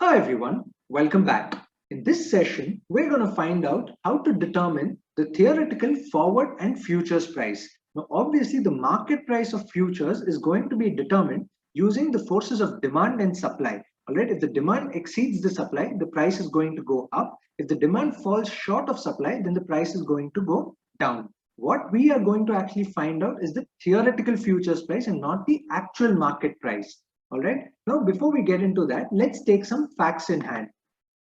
Hi everyone, welcome back. In this session, we're going to find out how to determine the theoretical forward and futures price. Now, obviously, the market price of futures is going to be determined using the forces of demand and supply. All right, if the demand exceeds the supply, the price is going to go up. If the demand falls short of supply, then the price is going to go down. What we are going to actually find out is the theoretical futures price and not the actual market price. All right. Now, before we get into that, let's take some facts in hand.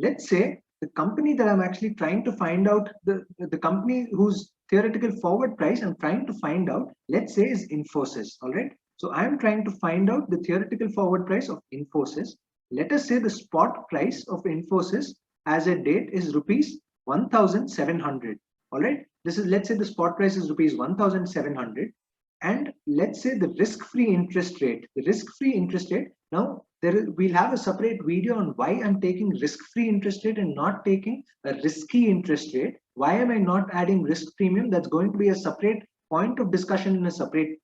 Let's say the company that I'm actually trying to find out, the company whose theoretical forward price I'm trying to find out, let's say is Infosys. All right. So I'm trying to find out the theoretical forward price of Infosys. Let us say the spot price of Infosys as a date is rupees 1,700. All right. This is, let's say the spot price is rupees 1,700. And let's say the risk-free interest rate, now we'll have a separate video on why I'm taking risk-free interest rate and not taking a risky interest rate. Why am I not adding risk premium? That's going to be a separate point of discussion in a separate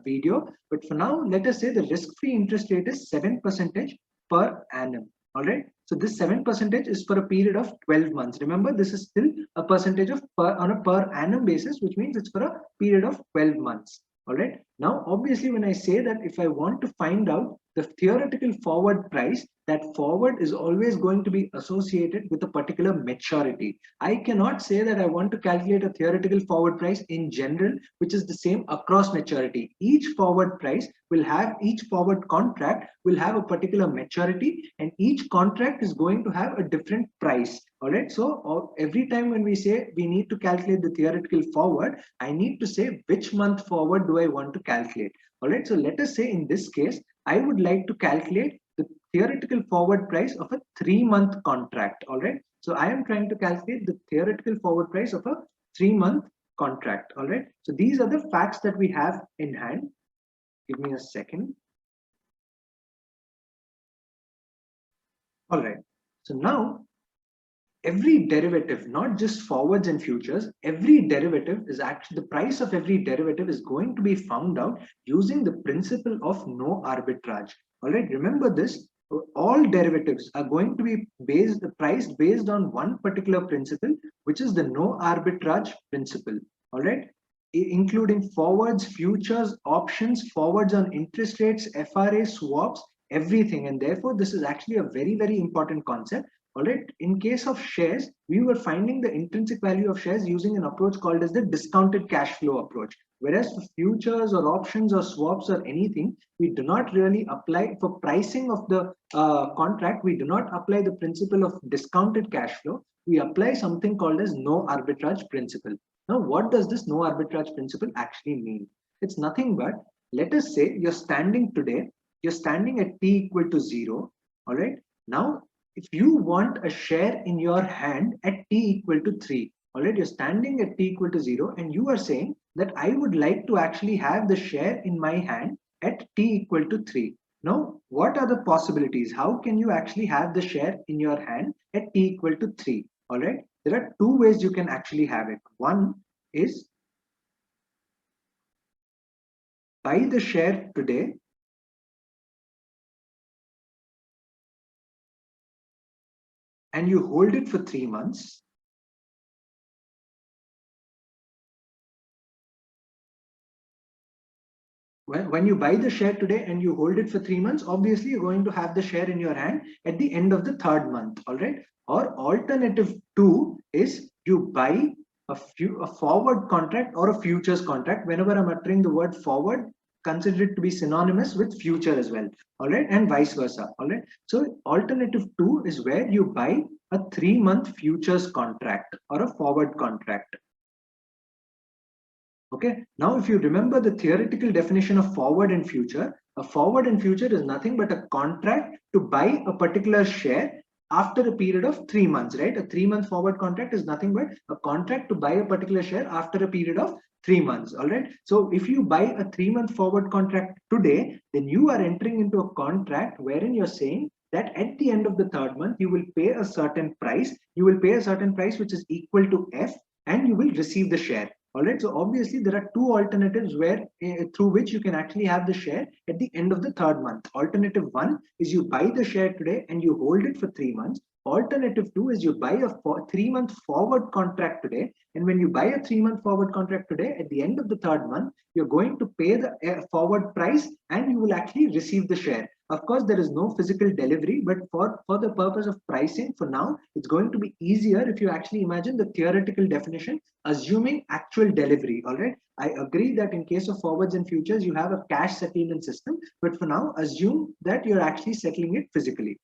video. But for now, let us say the risk-free interest rate is 7% per annum. All right. So this 7% is for a period of 12 months. Remember, this is still a percentage of on a per annum basis, which means it's for a period of 12 months. All right. Now, obviously, when I say that if I want to find out the theoretical forward price, that forward is always going to be associated with a particular maturity. I cannot say that I want to calculate a theoretical forward price in general, which is the same across maturity. Each forward contract will have a particular maturity, and each contract is going to have a different price. All right. So every time when we say we need to calculate the theoretical forward, I need to say which month forward do I want to calculate. All right. So let us say in this case, I would like to calculate the theoretical forward price of a 3-month contract. All right. So I am trying to calculate the theoretical forward price of a 3-month contract. All right. So these are the facts that we have in hand. Give me a second. All right. So now every derivative, not just forwards and futures, every derivative is actually, the price of every derivative is going to be found out using the principle of no arbitrage. All right, remember this. All derivatives are going to be priced based on one particular principle, which is the no arbitrage principle. All right, including forwards, futures, options, forwards on interest rates, FRA, swaps, everything. And therefore, this is actually a very, very important concept. All right. In case of shares, we were finding the intrinsic value of shares using an approach called as the discounted cash flow approach. Whereas for futures or options or swaps or anything, we do not really apply for pricing of the contract. We do not apply the principle of discounted cash flow. We apply something called as no arbitrage principle. Now, what does this no arbitrage principle actually mean? It's nothing but, let us say you're standing today, you're standing at t equal to 0. All right. Now, if you want a share in your hand at t equal to 3, all right, you're standing at t equal to 0 and you are saying that I would like to actually have the share in my hand at t equal to 3. Now, what are the possibilities? How can you actually have the share in your hand at t equal to 3? All right, there are two ways you can actually have it. One is buy the share today and you hold it for 3 months. When you buy the share today and you hold it for 3 months, obviously you're going to have the share in your hand at the end of the 3rd month. All right. Or alternative 2 is you buy a forward contract or a futures contract. Whenever I'm uttering the word forward, consider it to be synonymous with future as well. All right. And vice versa. All right. So alternative 2 is where you buy a 3-month futures contract or a forward contract. Okay, now if you remember the theoretical definition of forward and future, a forward and future is nothing but a contract to buy a particular share after a period of 3 months, right? A 3-month forward contract is nothing but a contract to buy a particular share after a period of 3 months. All right. So if you buy a 3-month forward contract today, then you are entering into a contract wherein you're saying that at the end of the 3rd month, you will pay a certain price. You will pay a certain price which is equal to F and you will receive the share. All right, so obviously there are two alternatives where through which you can actually have the share at the end of the third month. Alternative one is you buy the share today and you hold it for 3 months. Alternative two is you buy a 3-month forward contract today, and when you buy a 3-month forward contract today, at the end of the third month, you're going to pay the forward price and you will actually receive the share. Of course, there is no physical delivery, but for the purpose of pricing, for now, it's going to be easier if you actually imagine the theoretical definition, assuming actual delivery. All right. I agree that in case of forwards and futures, you have a cash settlement system, but for now, assume that you're actually settling it physically.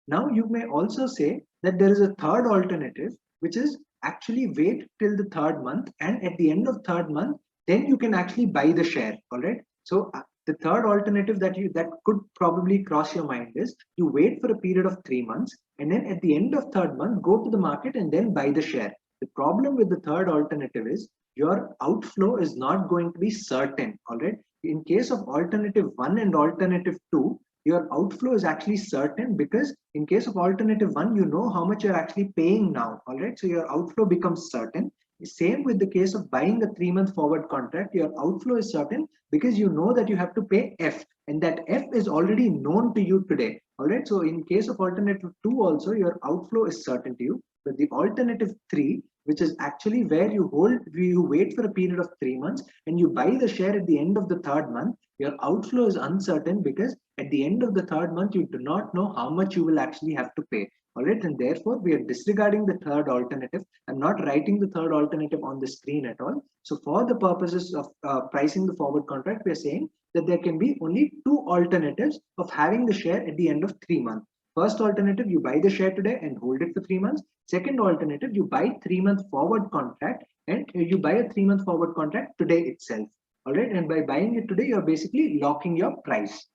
Now, you may also say that there is a third alternative, which is actually wait till the third month, and at the end of third month, then you can actually buy the share. All right. So the third alternative that could probably cross your mind is you wait for a period of 3 months, and then at the end of third month, go to the market and then buy the share. The problem with the third alternative is your outflow is not going to be certain. All right. In case of alternative one and alternative two, your outflow is actually certain, because in case of alternative one, you know how much you're actually paying now. All right. So your outflow becomes certain. Same with the case of buying a 3-month forward contract, your outflow is certain because you know that you have to pay F, and that F is already known to you today. All right. So in case of alternative two, also your outflow is certain to you. But the alternative three, which is actually where you wait for a period of 3 months and you buy the share at the end of the third month, your outflow is uncertain because at the end of the third month, you do not know how much you will actually have to pay. All right, and therefore we are disregarding the third alternative. I'm not writing the third alternative on the screen at all. So for the purposes of pricing the forward contract, we are saying that there can be only two alternatives of having the share at the end of 3 months. First alternative, you buy the share today and hold it for 3 months. Second alternative, you buy 3-month forward contract and you buy a 3-month forward contract today itself. All right, and by buying it today, you're basically locking your price.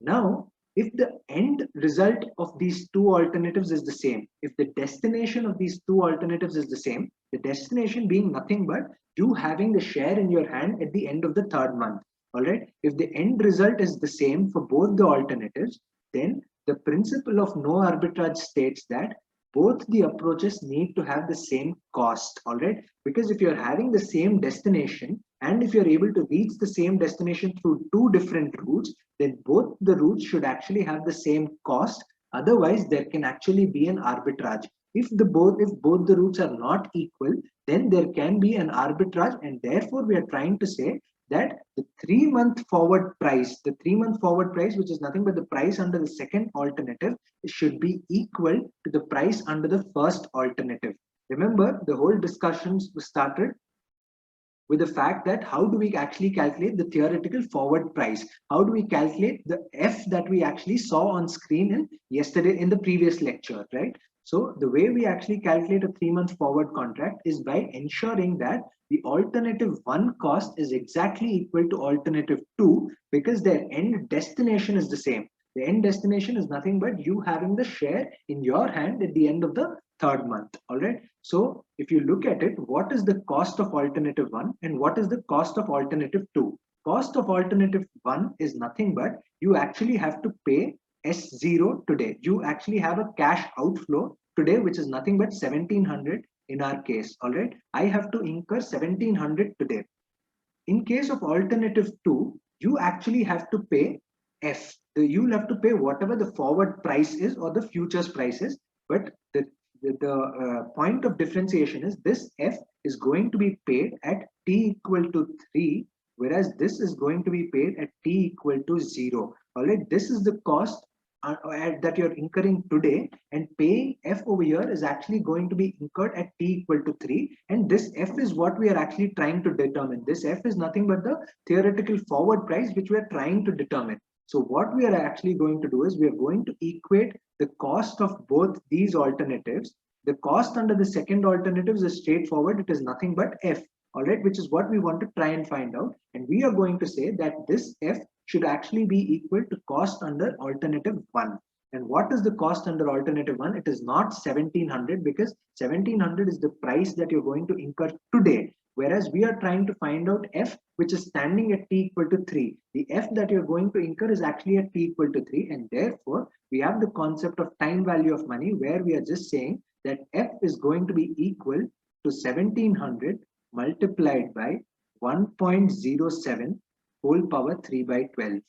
Now, if the end result of these two alternatives is the same, if the destination of these two alternatives is the same, the destination being nothing but you having the share in your hand at the end of the third month. All right. If the end result is the same for both the alternatives, then the principle of no arbitrage states that both the approaches need to have the same cost. All right. Because if you're having the same destination and if you're able to reach the same destination through two different routes, then both the routes should actually have the same cost. Otherwise, there can actually be an arbitrage. If both the routes are not equal, then there can be an arbitrage, and therefore we are trying to say that the 3-month forward price, which is nothing but the price under the second alternative, should be equal to the price under the first alternative. Remember, the whole discussions started with the fact that how do we actually calculate the theoretical forward price? How do we calculate the F that we actually saw on screen in the previous lecture, right? So the way we actually calculate a 3-month forward contract is by ensuring that the alternative one cost is exactly equal to alternative two, because their end destination is the same. The end destination is nothing but you having the share in your hand at the end of the third month. All right. So if you look at it, what is the cost of alternative one and what is the cost of alternative two? Cost of alternative one is nothing but you actually have to pay S0 today. You actually have a cash outflow today, which is nothing but 1700 in our case. All right. I have to incur 1700 today. In case of alternative two, you actually have to pay F. You'll have to pay whatever the forward price is or the futures price is, but the point of differentiation is this F is going to be paid at t equal to 3, whereas this is going to be paid at t equal to 0. All right, this is the cost that you're incurring today, and paying F over here is actually going to be incurred at t equal to 3, and this F is what we are actually trying to determine. This F is nothing but the theoretical forward price which we are trying to determine. So what we are actually going to do is we are going to equate the cost of both these alternatives. The cost under the second alternatives is straightforward. It is nothing but F, all right, which is what we want to try and find out. And we are going to say that this F should actually be equal to cost under alternative one. And what is the cost under alternative one? It is not 1700, because 1700 is the price that you're going to incur today. Whereas we are trying to find out F, which is standing at t equal to 3. The F that you're going to incur is actually at t equal to 3. And therefore, we have the concept of time value of money, where we are just saying that F is going to be equal to 1700 multiplied by 1.07 whole power 3 by 12.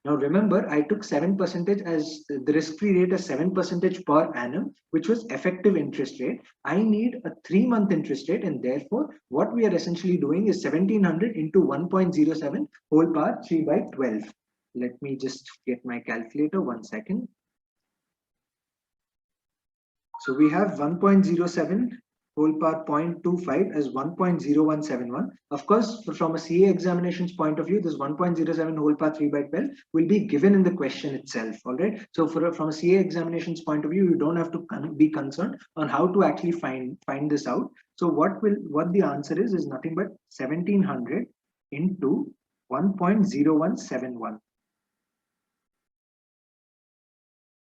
Now remember, I took 7% as the risk-free rate as 7% per annum, which was effective interest rate. I need a 3-month interest rate, and therefore what we are essentially doing is 1700 into 1.07 whole power 3 by 12. Let me just get my calculator, 1 second. So we have 1.07 whole power 0.25 as 1.0171. Of course, from a CA examinations point of view, this 1.07 whole power 3 by 12 will be given in the question itself. All right. So from a CA examinations point of view, you don't have to be concerned on how to actually find this out. So what the answer is nothing but 1700 into 1.0171.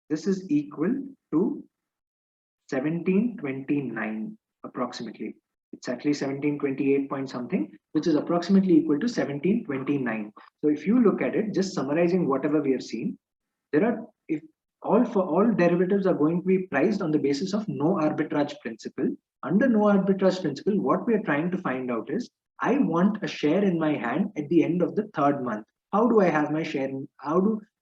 This is equal to 1729 approximately. It's actually 1728 point something, which is approximately equal to 1729. So if you look at it, just summarizing whatever we have seen, there are, if all derivatives are going to be priced on the basis of no arbitrage principle. Under no arbitrage principle, what we are trying to find out is, I want a share in my hand at the end of the 3rd month. How do I have my share?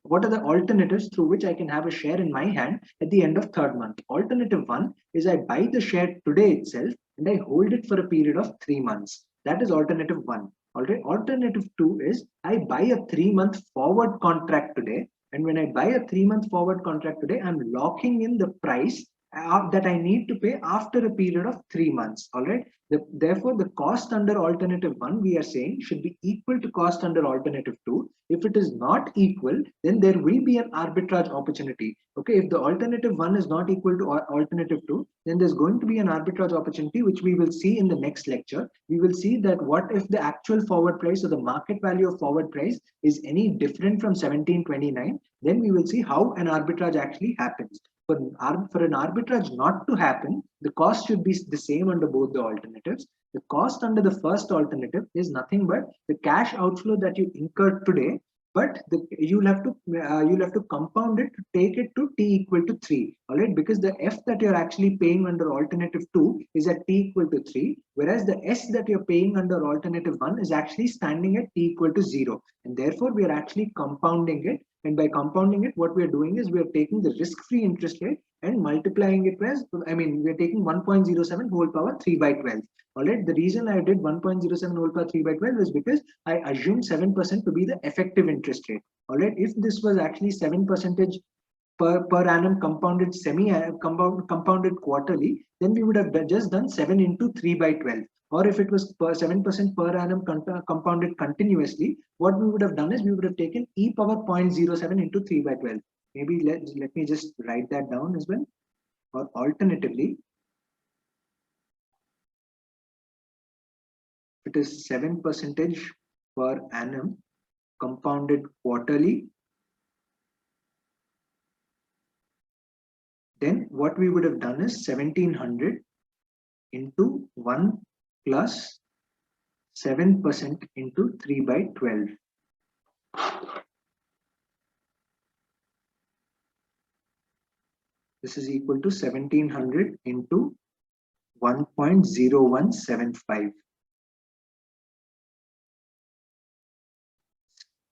What are the alternatives through which I can have a share in my hand at the end of 3rd month? Alternative 1 is I buy the share today itself and I hold it for a period of 3 months. That is alternative 1. Alright. Alternative 2 is I buy a 3-month forward contract today, and when I buy a 3-month forward contract today, I'm locking in the price that I need to pay after a period of 3 months. All right. Therefore, the cost under alternative 1, we are saying, should be equal to cost under alternative 2. If it is not equal, then there will be an arbitrage opportunity. Okay. If the alternative 1 is not equal to alternative 2, then there's going to be an arbitrage opportunity, which we will see in the next lecture. We will see that what if the actual forward price or the market value of forward price is any different from 1729, then we will see how an arbitrage actually happens. For an arbitrage not to happen, the cost should be the same under both the alternatives. The cost under the first alternative is nothing but the cash outflow that you incurred today, but you'll have to compound it to take it to t equal to 3. All right, because the f that you're actually paying under alternative 2 is at t equal to 3, whereas the s that you're paying under alternative 1 is actually standing at t equal to 0, and therefore we are actually compounding it. And by compounding it, what we are doing is we are taking the risk-free interest rate and multiplying it with, we're taking 1.07 whole power 3 by 12. All right. The reason I did 1.07 whole power 3 by 12 is because I assumed 7% to be the effective interest rate. All right. If this was actually 7% per annum compounded compounded quarterly, then we would have just done 7 into 3 by 12. Or if it was 7% per annum compounded continuously, what we would have done is we would have taken e power 0.07 into 3 by 12. Maybe let me just write that down as well. Or alternatively, it is 7% per annum compounded quarterly, then what we would have done is 1700 into 1 plus 7% into 3 by 12. This is equal to 1700 into 1.0175.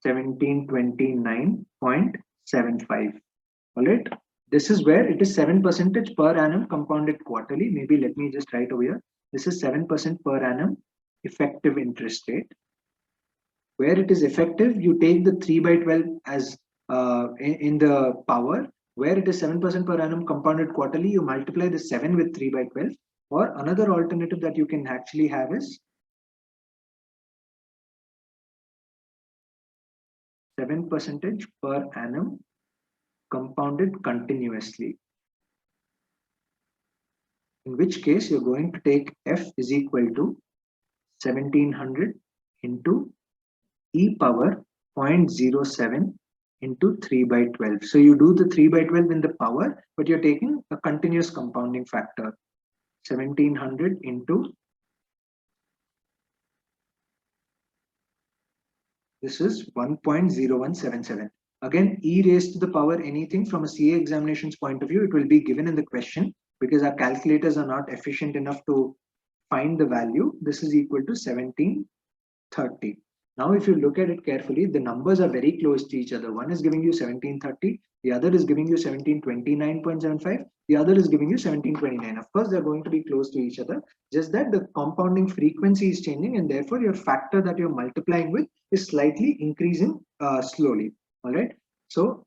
1729.75. All right. This is where it is 7% per annum compounded quarterly. Maybe let me just write over here. This is 7% per annum effective interest rate. Where it is effective, you take the 3 by 12 as in the power. Where it is 7% per annum compounded quarterly, you multiply the 7 with 3 by 12. Or another alternative that you can actually have is 7% per annum compounded continuously. In which case you're going to take f is equal to 1700 into e power 0.07 into 3 by 12. So you do the 3 by 12 in the power, but you're taking a continuous compounding factor. 1700 into, this is 1.0177. Again, e raised to the power anything from a CA examinations point of view, it will be given in the question, because our calculators are not efficient enough to find the value. This is equal to 1730. Now, if you look at it carefully, the numbers are very close to each other. One is giving you 1730, the other is giving you 1729.75, the other is giving you 1729. Of course, they're going to be close to each other, just that the compounding frequency is changing, and therefore your factor that you're multiplying with is slightly increasing slowly. All right. So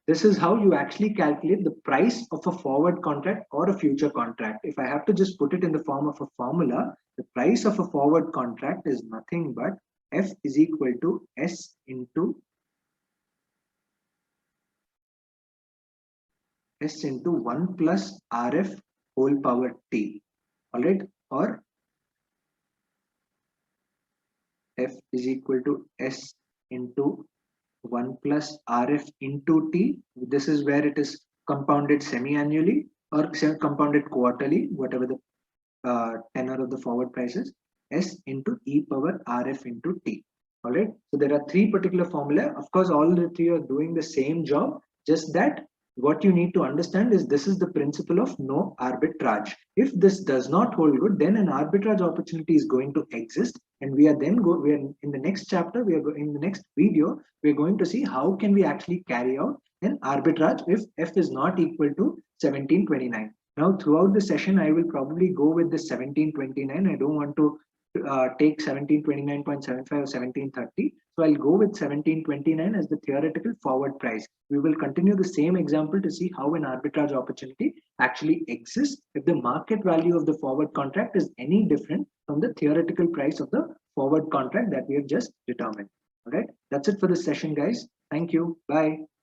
this is how you actually calculate the price of a forward contract or a future contract. If I have to just put it in the form of a formula, the price of a forward contract is nothing but F is equal to S into 1 plus RF whole power T. All right. Or F is equal to S into 1 plus RF into T. This is where it is compounded semi-annually or compounded quarterly, whatever the tenor of the forward prices. S into e power RF into T. All right. So there are three particular formula. Of course, all the three are doing the same job, just that what you need to understand is this is the principle of no arbitrage. If this does not hold good, then an arbitrage opportunity is going to exist, and we are in the next chapter, in the next video, we are going to see how can we actually carry out an arbitrage if F is not equal to 1729. Now, throughout the session, I will probably go with the 1729. I don't want to take 1729.75 or 1730. So I'll go with 1729 as the theoretical forward price. We will continue the same example to see how an arbitrage opportunity actually exists if the market value of the forward contract is any different from the theoretical price of the forward contract that we have just determined. All right. That's it for this session, guys. Thank you. Bye.